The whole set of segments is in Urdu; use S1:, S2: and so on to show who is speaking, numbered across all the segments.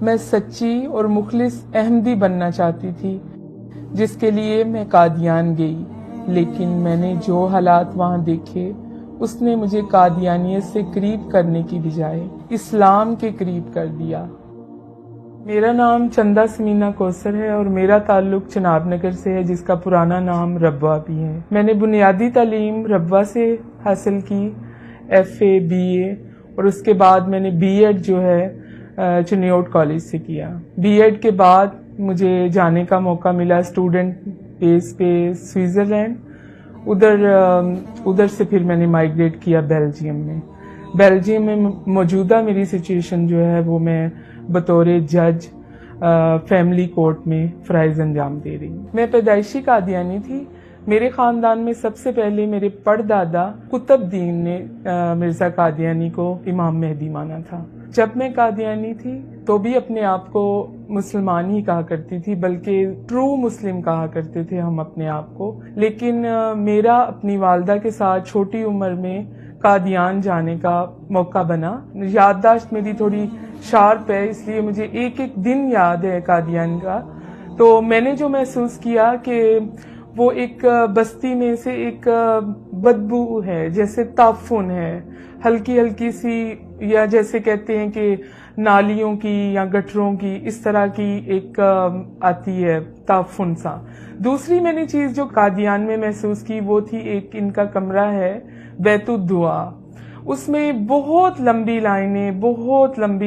S1: میں سچی اور مخلص احمدی بننا چاہتی تھی، جس کے لیے میں قادیان گئی، لیکن میں نے جو حالات وہاں دیکھے اس نے مجھے قادیانیت سے قریب کرنے کی بجائے اسلام کے قریب کر دیا۔ میرا نام چندہ سمینہ کوثر ہے اور میرا تعلق چناب نگر سے ہے، جس کا پرانا نام ربوہ بھی ہے۔ میں نے بنیادی تعلیم ربوہ سے حاصل کی، FA BA، اور اس کے بعد میں نے BEd جو ہے چنیوٹ کالج سے کیا۔ BEd کے بعد مجھے جانے کا موقع ملا اسٹوڈنٹ بیس پہ سوئٹزرلینڈ، ادھر سے پھر میں نے مائیگریٹ کیا بیلجیم میں موجودہ میری سچویشن جو ہے وہ میں بطور جج فیملی کورٹ میں فرائض انجام دے رہی ہوں۔ میں پیدائشی قادیانی تھی۔ میرے خاندان میں سب سے پہلے میرے پردادا قطب الدین نے مرزا قادیانی کو امام مہدی مانا تھا۔ جب میں قادیانی تھی تو بھی اپنے آپ کو مسلمان ہی کہا کرتی تھی، بلکہ ٹرو مسلم کہا کرتے تھے ہم اپنے آپ کو۔ لیکن میرا اپنی والدہ کے ساتھ چھوٹی عمر میں قادیان جانے کا موقع بنا۔ یادداشت میری تھوڑی شارپ ہے، اس لیے مجھے ایک ایک دن یاد ہے قادیان کا۔ تو میں نے جو محسوس کیا کہ وہ ایک بستی میں سے ایک بدبو ہے، جیسے تعفن ہے، ہلکی ہلکی سی، یا جیسے کہتے ہیں کہ نالیوں کی یا گٹروں کی اس طرح کی ایک آتی ہے تعفن سا۔ دوسری میں نے چیز جو قادیان میں محسوس کی وہ تھی، ایک ان کا کمرہ ہے بیت الدعا، اس میں بہت لمبی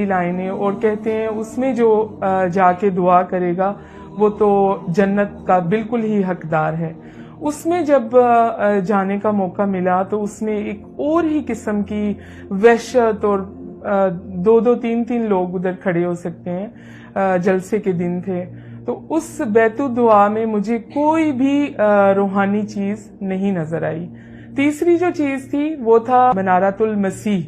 S1: لائنیں، اور کہتے ہیں اس میں جو جا کے دعا کرے گا وہ تو جنت کا بالکل ہی حقدار ہے۔ اس میں جب جانے کا موقع ملا تو اس میں ایک اور ہی قسم کی وحشت، اور دو تین لوگ ادھر کھڑے ہو سکتے ہیں، جلسے کے دن تھے۔ تو اس بیت الدعا میں مجھے کوئی بھی روحانی چیز نہیں نظر آئی۔ تیسری جو چیز تھی وہ تھا منارۃ المسیح،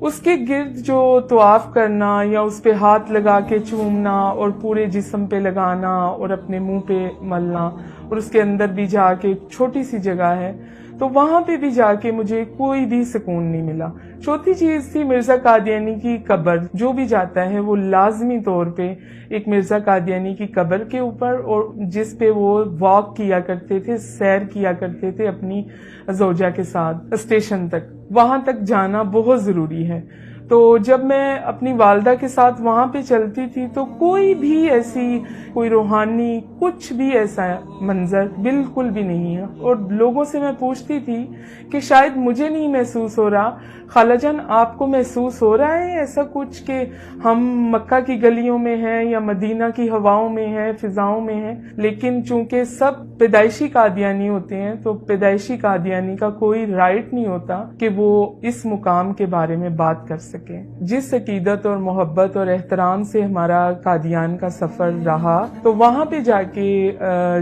S1: اس کے گرد جو طواف کرنا یا اس پہ ہاتھ لگا کے چومنا اور پورے جسم پہ لگانا اور اپنے منہ پہ ملنا، اور اس کے اندر بھی جا کے چھوٹی سی جگہ ہے تو وہاں پہ بھی جا کے مجھے کوئی بھی سکون نہیں ملا۔ چوتھی چیز تھی مرزا قادیانی کی قبر، جو بھی جاتا ہے وہ لازمی طور پہ ایک مرزا قادیانی کی قبر کے اوپر، اور جس پہ وہ واک کیا کرتے تھے، سیر کیا کرتے تھے اپنی زوجہ کے ساتھ اسٹیشن تک، وہاں تک جانا بہت ضروری ہے۔ تو جب میں اپنی والدہ کے ساتھ وہاں پہ چلتی تھی تو کوئی بھی ایسی کوئی روحانی کچھ بھی ایسا منظر بالکل بھی نہیں ہے، اور لوگوں سے میں پوچھتی تھی کہ شاید مجھے نہیں محسوس ہو رہا، خالہ جان آپ کو محسوس ہو رہا ہے ایسا کچھ کہ ہم مکہ کی گلیوں میں ہیں یا مدینہ کی ہواؤں میں ہیں، فضاؤں میں ہیں؟ لیکن چونکہ سب پیدائشی قادیانی ہوتے ہیں تو پیدائشی قادیانی کا کوئی رائٹ نہیں ہوتا کہ وہ اس مقام کے بارے میں بات کر سکے۔ جس عقیدت اور محبت اور احترام سے ہمارا قادیان کا سفر رہا، تو وہاں پہ جا کے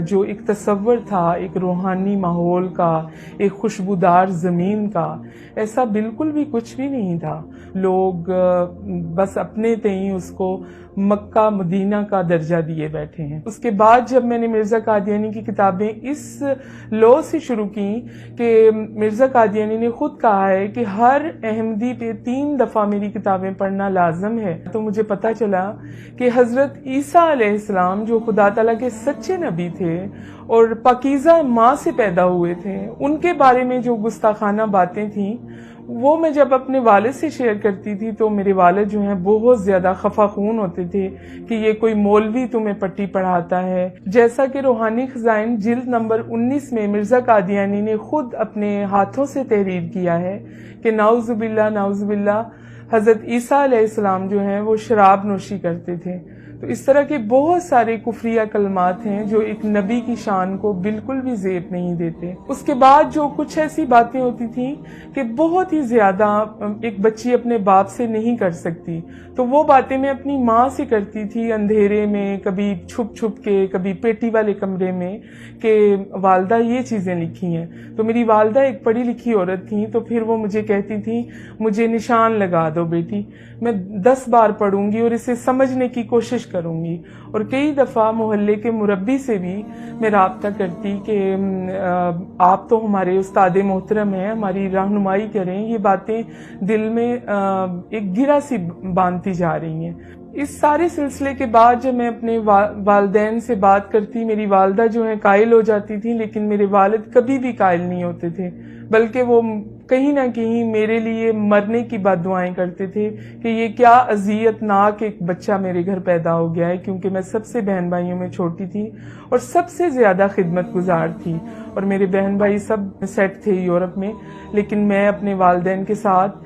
S1: جو ایک تصور تھا ایک روحانی ماحول کا، ایک خوشبودار زمین کا، ایسا بالکل بھی کچھ بھی نہیں تھا۔ لوگ بس اپنے تئیں اس کو مکہ مدینہ کا درجہ دیے بیٹھے ہیں۔ اس کے بعد جب میں نے مرزا قادیانی کی کتابیں اس لو سے شروع کی کہ مرزا قادیانی نے خود کہا ہے کہ ہر احمدی پہ 3 دفعہ میری کتابیں پڑھنا لازم ہے، تو مجھے پتا چلا کہ حضرت عیسیٰ علیہ السلام جو خدا تعالیٰ کے سچے نبی تھے اور پاکیزہ ماں سے پیدا ہوئے تھے، ان کے بارے میں جو گستاخانہ باتیں تھیں وہ میں جب اپنے والد سے شیئر کرتی تھی تو میرے والد جو ہیں بہت زیادہ خفا خون ہوتے تھے کہ یہ کوئی مولوی تمہیں پٹی پڑھاتا ہے۔ جیسا کہ روحانی خزائن جلد نمبر 19 میں مرزا قادیانی نے خود اپنے ہاتھوں سے تحریر کیا ہے کہ نعوذ باللہ حضرت عیسیٰ علیہ السلام جو ہیں وہ شراب نوشی کرتے تھے۔ تو اس طرح کے بہت سارے کفریہ کلمات ہیں جو ایک نبی کی شان کو بالکل بھی زیب نہیں دیتے۔ اس کے بعد جو کچھ ایسی باتیں ہوتی تھیں کہ بہت ہی زیادہ ایک بچی اپنے باپ سے نہیں کر سکتی، تو وہ باتیں میں اپنی ماں سے کرتی تھی، اندھیرے میں، کبھی چھپ کے، کبھی پیٹی والے کمرے میں، کہ والدہ یہ چیزیں لکھی ہیں۔ تو میری والدہ ایک پڑھی لکھی عورت تھیں، تو پھر وہ مجھے کہتی تھیں مجھے نشان لگا دو بیٹی، میں 10 بار پڑھوں گی اور اسے سمجھنے کی کوشش کروں گی۔ اور کئی دفعہ محلے کے مربی سے بھی میں رابطہ کرتی کہ آپ تو ہمارے استاد محترم ہیں، ہماری رہنمائی کریں، یہ باتیں دل میں ایک گرہ سی باندھتی جا رہی ہیں۔ اس سارے سلسلے کے بعد جب میں اپنے والدین سے بات کرتی، میری والدہ جو ہیں قائل ہو جاتی تھی، لیکن میرے والد کبھی بھی قائل نہیں ہوتے تھے، بلکہ وہ کہیں نہ کہیں میرے لیے مرنے کی بد دعائیں کرتے تھے کہ یہ کیا اذیت ناک ایک بچہ میرے گھر پیدا ہو گیا ہے، کیونکہ میں سب سے بہن بھائیوں میں چھوٹی تھی اور سب سے زیادہ خدمت گزار تھی، اور میرے بہن بھائی سب سیٹ تھے یورپ میں، لیکن میں اپنے والدین کے ساتھ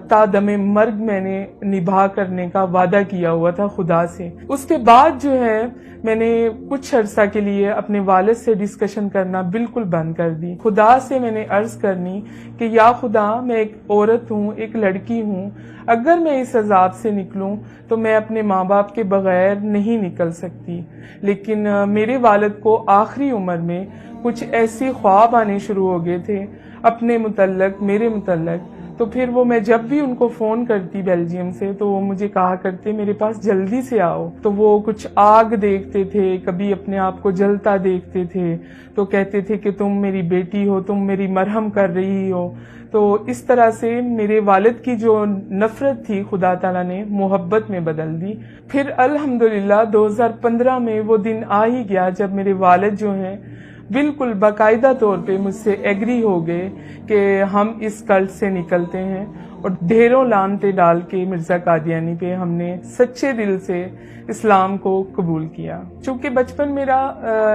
S1: تا دم مرگ میں نے نبھا کرنے کا وعدہ کیا ہوا تھا خدا سے۔ اس کے بعد جو ہے میں نے کچھ عرصہ کے لیے اپنے والد سے ڈسکشن کرنا بالکل بند کر دی۔ خدا سے میں نے عرض کرنی کہ یا خدا، میں ایک عورت ہوں، ایک لڑکی ہوں، اگر میں اس عذاب سے نکلوں تو میں اپنے ماں باپ کے بغیر نہیں نکل سکتی۔ لیکن میرے والد کو آخری عمر میں کچھ ایسے خواب آنے شروع ہو گئے تھے اپنے متعلق، میرے متعلق، تو پھر وہ میں جب بھی ان کو فون کرتی بیلجیم سے تو وہ مجھے کہا کرتے میرے پاس جلدی سے آؤ۔ تو وہ کچھ آگ دیکھتے تھے، کبھی اپنے آپ کو جلتا دیکھتے تھے تو کہتے تھے کہ تم میری بیٹی ہو، تم میری مرہم کر رہی ہو۔ تو اس طرح سے میرے والد کی جو نفرت تھی خدا تعالیٰ نے محبت میں بدل دی۔ پھر الحمدللہ 2015 میں وہ دن آ ہی گیا جب میرے والد جو ہیں بالکل باقاعدہ طور پہ مجھ سے ایگری ہو گئے کہ ہم اس کلٹ سے نکلتے ہیں، اور ڈھیروں لعنتیں ڈال کے مرزا قادیانی پہ ہم نے سچے دل سے اسلام کو قبول کیا۔ چونکہ بچپن میرا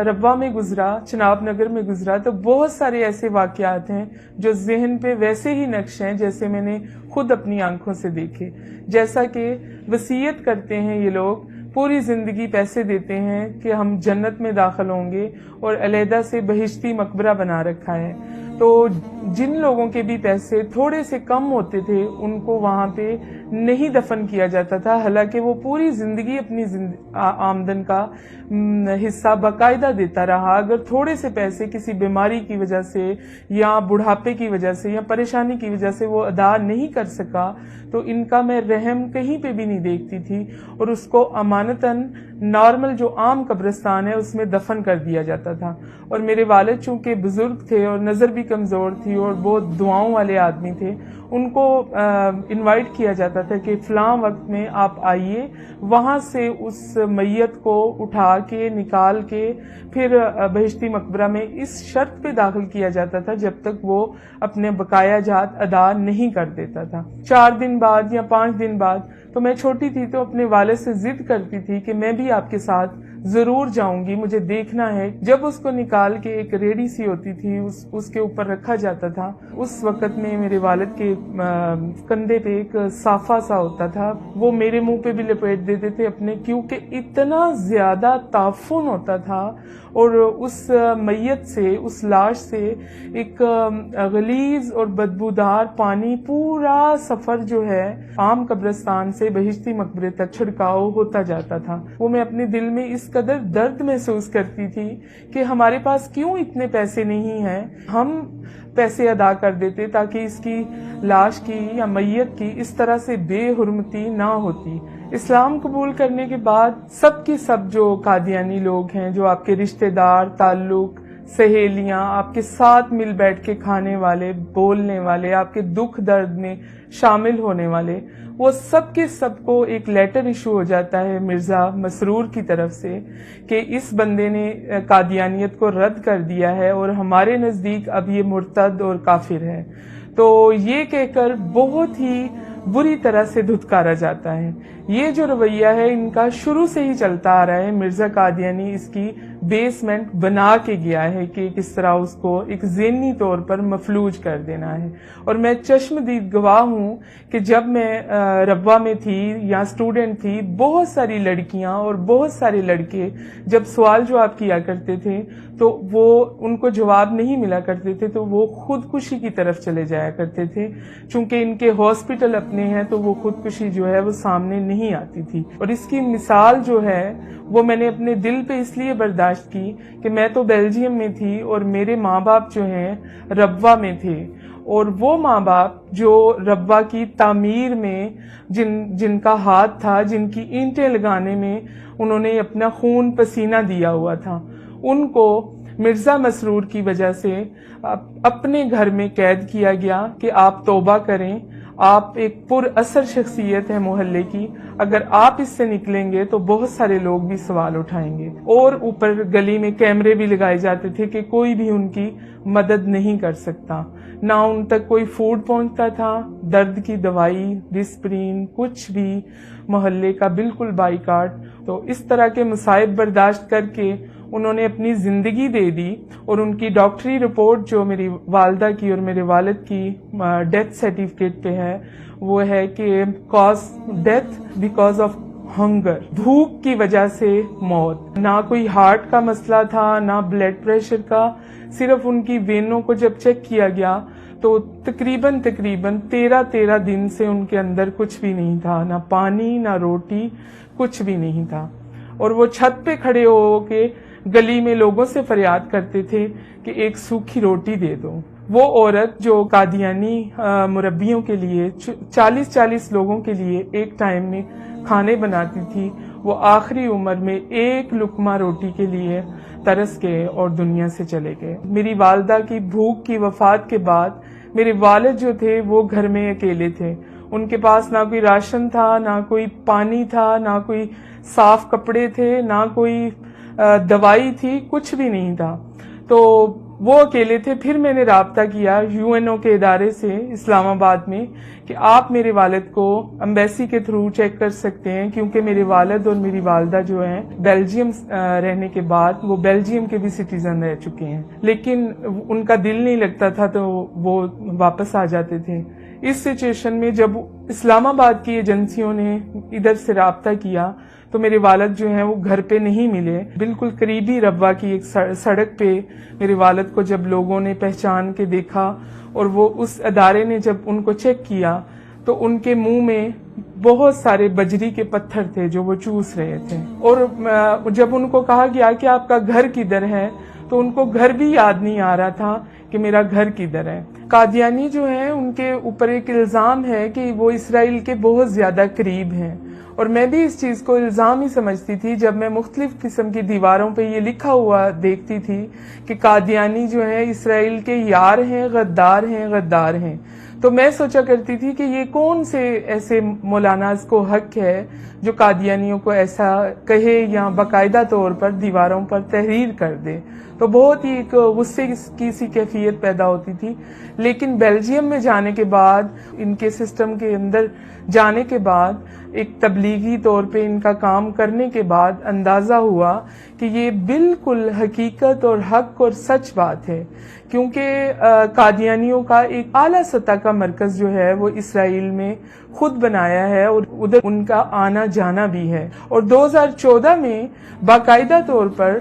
S1: ربوہ میں گزرا، چناب نگر میں گزرا، تو بہت سارے ایسے واقعات ہیں جو ذہن پہ ویسے ہی نقش ہیں جیسے میں نے خود اپنی آنکھوں سے دیکھے۔ جیسا کہ وصیت کرتے ہیں یہ لوگ، پوری زندگی پیسے دیتے ہیں کہ ہم جنت میں داخل ہوں گے، اور علیحدہ سے بہشتی مقبرہ بنا رکھا ہے۔ تو جن لوگوں کے بھی پیسے تھوڑے سے کم ہوتے تھے ان کو وہاں پہ نہیں دفن کیا جاتا تھا، حالانکہ وہ پوری زندگی اپنی آمدن کا حصہ باقاعدہ دیتا رہا۔ اگر تھوڑے سے پیسے کسی بیماری کی وجہ سے یا بڑھاپے کی وجہ سے یا پریشانی کی وجہ سے وہ ادا نہیں کر سکا تو ان کا میں رحم کہیں پہ بھی نہیں دیکھتی تھی، اور اس کو امانتاً نارمل جو عام قبرستان ہے اس میں دفن کر دیا جاتا تھا۔ اور میرے والد چونکہ بزرگ تھے اور نظر بھی کمزور تھی اور بہت دعاؤں والے آدمی تھے، ان کو انوائٹ کیا جاتا تھا کہ فلاں وقت میں آپ آئیے، وہاں سے اس میت کو اٹھا کے نکال کے پھر بہشتی مقبرہ میں اس شرط پہ داخل کیا جاتا تھا جب تک وہ اپنے بقایا جات ادا نہیں کر دیتا تھا۔ 4 دن بعد یا 5 دن بعد، تو میں چھوٹی تھی تو اپنے والد سے ضد کرتی تھی کہ میں بھی آپ کے ساتھ ضرور جاؤں گی، مجھے دیکھنا ہے۔ جب اس کو نکال کے ایک ریڑھی سی ہوتی تھی اس کے اوپر رکھا جاتا تھا، اس وقت میں میرے والد کے کندھے پہ ایک صافہ سا ہوتا تھا، وہ میرے منہ پہ بھی لپیٹ دیتے تھے اپنے، کیونکہ اتنا زیادہ تعفن ہوتا تھا، اور اس میت سے، اس لاش سے ایک غلیظ اور بدبودار پانی پورا سفر جو ہے عام قبرستان سے بہشتی مقبرے تک چھڑکاؤ ہوتا جاتا تھا۔ وہ میں اپنے دل میں اس قدر درد محسوس کرتی تھی کہ ہمارے پاس کیوں اتنے پیسے نہیں ہیں، ہم پیسے ادا کر دیتے تاکہ اس کی لاش کی یا میت کی اس طرح سے بے حرمتی نہ ہوتی۔ اسلام قبول کرنے کے بعد سب کے سب جو قادیانی لوگ ہیں، جو آپ کے رشتہ دار، تعلق، سہیلیاں، آپ کے ساتھ مل بیٹھ کے کھانے والے، بولنے والے، آپ کے دکھ درد میں شامل ہونے والے، وہ سب کے سب کو ایک لیٹر ایشو ہو جاتا ہے مرزا مسرور کی طرف سے کہ اس بندے نے قادیانیت کو رد کر دیا ہے اور ہمارے نزدیک اب یہ مرتد اور کافر ہے۔ تو یہ کہہ کر بہت ہی بری طرح سے دھتکارا جاتا ہے۔ یہ جو رویہ ہے ان کا شروع سے ہی چلتا آ رہا ہے۔ مرزا قادیانی اس کی بیسمنٹ بنا کے گیا ہے کہ کس طرح اس کو ایک ذہنی طور پر مفلوج کر دینا ہے۔ اور میں چشمدید گواہ ہوں کہ جب میں ربوہ میں تھی یا اسٹوڈنٹ تھی، بہت ساری لڑکیاں اور بہت سارے لڑکے جب سوال جواب کیا کرتے تھے تو وہ ان کو جواب نہیں ملا کرتے تھے تو وہ خودکشی کی طرف چلے جایا کرتے تھے۔ چونکہ ان کے ہاسپٹل اپنے ہیں تو وہ خودکشی جو ہے وہ سامنے نہیں آتی تھی۔ اور اس کی مثال جو ہے وہ میں نے اپنے دل پہ اس لیے برداشت کی کہ میں تو بیلجیم میں تھی اور میرے ماں باپ جو ہیں ربوہ میں تھے، اور وہ ماں باپ جو ربوہ کی تعمیر میں جن کا ہاتھ تھا، جن کی اینٹیں لگانے میں انہوں نے اپنا خون پسینہ دیا ہوا تھا، ان کو مرزا مسرور کی وجہ سے اپنے گھر میں قید کیا گیا کہ آپ توبہ کریں، آپ ایک پر اثر شخصیت ہے محلے کی، اگر آپ اس سے نکلیں گے تو بہت سارے لوگ بھی سوال اٹھائیں گے۔ اور اوپر گلی میں کیمرے بھی لگائے جاتے تھے کہ کوئی بھی ان کی مدد نہیں کر سکتا، نہ ان تک کوئی فوڈ پہنچتا تھا، درد کی دوائی، ڈسپرین، کچھ بھی، محلے کا بالکل بائیکاٹ۔ تو اس طرح کے مصائب برداشت کر کے انہوں نے اپنی زندگی دے دی، اور ان کی ڈاکٹری رپورٹ جو میری والدہ کی اور میرے والد کی ڈیتھ سرٹیفکیٹ پہ ہے، وہ ہے کہ cause death because of hunger, بھوک کی وجہ سے موت۔ نہ کوئی ہارٹ کا مسئلہ تھا، نہ بلڈ پریشر کا، صرف ان کی وینوں کو جب چیک کیا گیا تو تقریباً 13 دن سے ان کے اندر کچھ بھی نہیں تھا، نہ پانی نہ روٹی، کچھ بھی نہیں تھا۔ اور وہ چھت پہ کھڑے ہو کے گلی میں لوگوں سے فریاد کرتے تھے کہ ایک سوکھی روٹی دے دو۔ وہ عورت جو قادیانی مربیوں کے لیے 40 لوگوں کے لیے ایک ٹائم میں کھانے بناتی تھی، وہ آخری عمر میں ایک لقمہ روٹی کے لیے ترس گئے اور دنیا سے چلے گئے۔ میری والدہ کی بھوک کی وفات کے بعد میرے والد جو تھے وہ گھر میں اکیلے تھے، ان کے پاس نہ کوئی راشن تھا، نہ کوئی پانی تھا، نہ کوئی صاف کپڑے تھے، نہ کوئی دوائی تھی، کچھ بھی نہیں تھا۔ تو وہ اکیلے تھے۔ پھر میں نے رابطہ کیا UNO کے ادارے سے اسلام آباد میں کہ آپ میرے والد کو ایمبیسی کے تھرو چیک کر سکتے ہیں، کیونکہ میرے والد اور میری والدہ جو ہیں بیلجیم رہنے کے بعد وہ بیلجیم کے بھی سٹیزن رہ چکے ہیں، لیکن ان کا دل نہیں لگتا تھا تو وہ واپس آ جاتے تھے۔ اس سچویشن میں جب اسلام آباد کی ایجنسیوں نے ادھر سے رابطہ کیا تو میرے والد جو ہیں وہ گھر پہ نہیں ملے۔ بالکل قریبی ربوہ کی ایک سڑک پہ میرے والد کو جب لوگوں نے پہچان کے دیکھا اور وہ اس ادارے نے جب ان کو چیک کیا تو ان کے منہ میں بہت سارے بجری کے پتھر تھے جو وہ چوس رہے تھے، اور جب ان کو کہا گیا کہ آپ کا گھر کدھر ہے تو ان کو گھر بھی یاد نہیں آ رہا تھا کہ میرا گھر کدھر ہے۔ قادیانی جو ہیں ان کے اوپر ایک الزام ہے کہ وہ اسرائیل کے بہت زیادہ قریب ہیں، اور میں بھی اس چیز کو الزام ہی سمجھتی تھی جب میں مختلف قسم کی دیواروں پہ یہ لکھا ہوا دیکھتی تھی کہ قادیانی جو ہیں اسرائیل کے یار ہیں، غدار ہیں۔ تو میں سوچا کرتی تھی کہ یہ کون سے ایسے مولاناز کو حق ہے جو قادیانیوں کو ایسا کہے یا باقاعدہ طور پر دیواروں پر تحریر کر دے۔ تو بہت ہی ایک غصے کی سی کیفیت پیدا ہوتی تھی۔ لیکن بیلجیم میں جانے کے بعد، ان کے سسٹم کے اندر جانے کے بعد، ایک تبلیغی طور پہ ان کا کام کرنے کے بعد اندازہ ہوا کہ یہ بالکل حقیقت اور حق اور سچ بات ہے، کیونکہ قادیانیوں کا ایک اعلیٰ سطح کا مرکز جو ہے وہ اسرائیل میں خود بنایا ہے، اور ادھر ان کا آنا جانا بھی ہے۔ اور 2014 میں باقاعدہ طور پر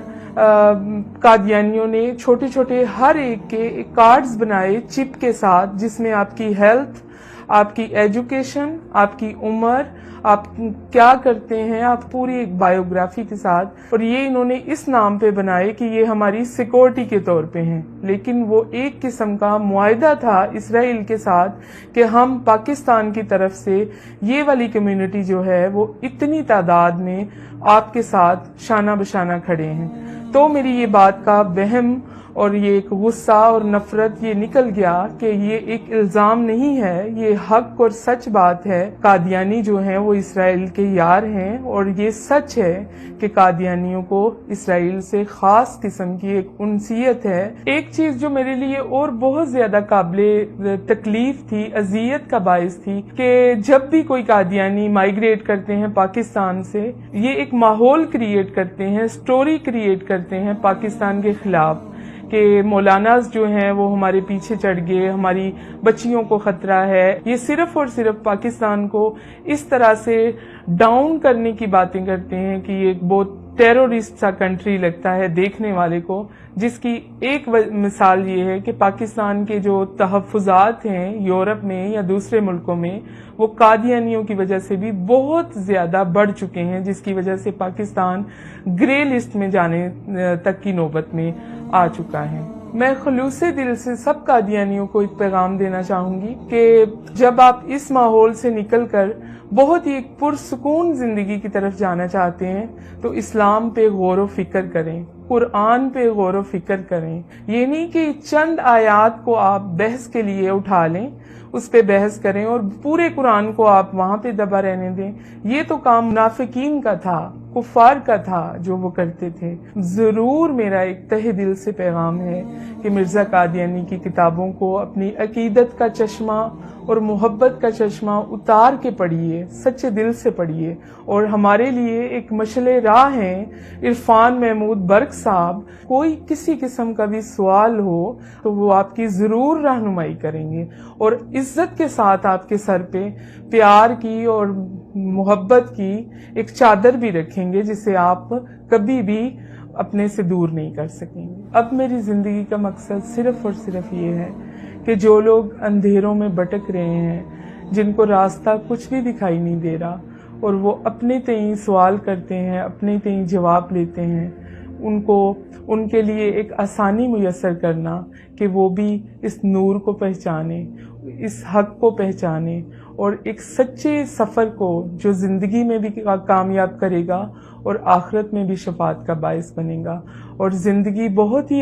S1: قادیانیوں نے چھوٹے ہر ایک کے کارڈز بنائے چپ کے ساتھ، جس میں آپ کی ہیلتھ، آپ کی ایجوکیشن، آپ کی عمر، آپ کیا کرتے ہیں، آپ پوری ایک بایوگرافی کے ساتھ، اور یہ انہوں نے اس نام پہ بنائے کہ یہ ہماری سیکورٹی کے طور پہ ہیں۔ لیکن وہ ایک قسم کا معاہدہ تھا اسرائیل کے ساتھ کہ ہم پاکستان کی طرف سے یہ والی کمیونٹی جو ہے وہ اتنی تعداد میں آپ کے ساتھ شانہ بشانہ کھڑے ہیں۔ تو میری یہ بات کا وہم اور یہ ایک غصہ اور نفرت یہ نکل گیا کہ یہ ایک الزام نہیں ہے، یہ حق اور سچ بات ہے۔ قادیانی جو ہیں وہ اسرائیل کے یار ہیں، اور یہ سچ ہے کہ قادیانیوں کو اسرائیل سے خاص قسم کی ایک انسیت ہے۔ ایک چیز جو میرے لیے اور بہت زیادہ قابل تکلیف تھی، اذیت کا باعث تھی، کہ جب بھی کوئی قادیانی مائیگریٹ کرتے ہیں پاکستان سے، یہ ایک ماحول کریٹ کرتے ہیں، سٹوری کریٹ کرتے ہیں پاکستان کے خلاف کہ مولاناز جو ہیں وہ ہمارے پیچھے چڑھ گئے، ہماری بچیوں کو خطرہ ہے۔ یہ صرف اور صرف پاکستان کو اس طرح سے ڈاؤن کرنے کی باتیں کرتے ہیں کہ یہ ایک بہت ٹیرورسٹ سا کنٹری لگتا ہے دیکھنے والے کو، جس کی ایک مثال یہ ہے کہ پاکستان کے جو تحفظات ہیں یورپ میں یا دوسرے ملکوں میں، وہ قادیانیوں کی وجہ سے بھی بہت زیادہ بڑھ چکے ہیں، جس کی وجہ سے پاکستان گرے لسٹ میں جانے تک کی نوبت میں آ چکا ہے۔ میں خلوص دل سے سب قادیانیوں کو ایک پیغام دینا چاہوں گی کہ جب آپ اس ماحول سے نکل کر بہت ہی ایک پرسکون زندگی کی طرف جانا چاہتے ہیں تو اسلام پہ غور و فکر کریں۔ قرآن پہ غور و فکر کریں. یہ نہیں کہ چند آیات کو آپ بحث کے لیے اٹھا لیں، اس پہ بحث کریں اور پورے قرآن کو آپ وہاں پہ دبا رہنے دیں. یہ تو کام منافقین کا تھا، کفار کا تھا جو وہ کرتے تھے. ضرور میرا ایک تہ دل سے پیغام ہے کہ مرزا قادیانی کی کتابوں کو اپنی عقیدت کا چشمہ اور محبت کا چشمہ اتار کے پڑھیے، سچے دل سے پڑھیے. اور ہمارے لیے ایک مشعل راہ ہیں عرفان محمود برق صاحب. کوئی کسی قسم کا بھی سوال ہو تو وہ آپ کی ضرور رہنمائی کریں گے اور عزت کے ساتھ آپ کے سر پہ پیار کی اور محبت کی ایک چادر بھی رکھیں گے جسے آپ کبھی بھی اپنے سے دور نہیں کر سکیں گے. اب میری زندگی کا مقصد صرف اور صرف یہ ہے کہ جو لوگ اندھیروں میں بھٹک رہے ہیں، جن کو راستہ کچھ بھی دکھائی نہیں دے رہا اور وہ اپنے تئیں سوال کرتے ہیں، اپنے تئیں جواب لیتے ہیں، ان کے لیے ایک آسانی میسر کرنا کہ وہ بھی اس نور کو پہچانیں، اس حق کو پہچانیں اور ایک سچے سفر کو جو زندگی میں بھی کامیاب کرے گا اور آخرت میں بھی شفاعت کا باعث بنے گا اور زندگی بہت ہی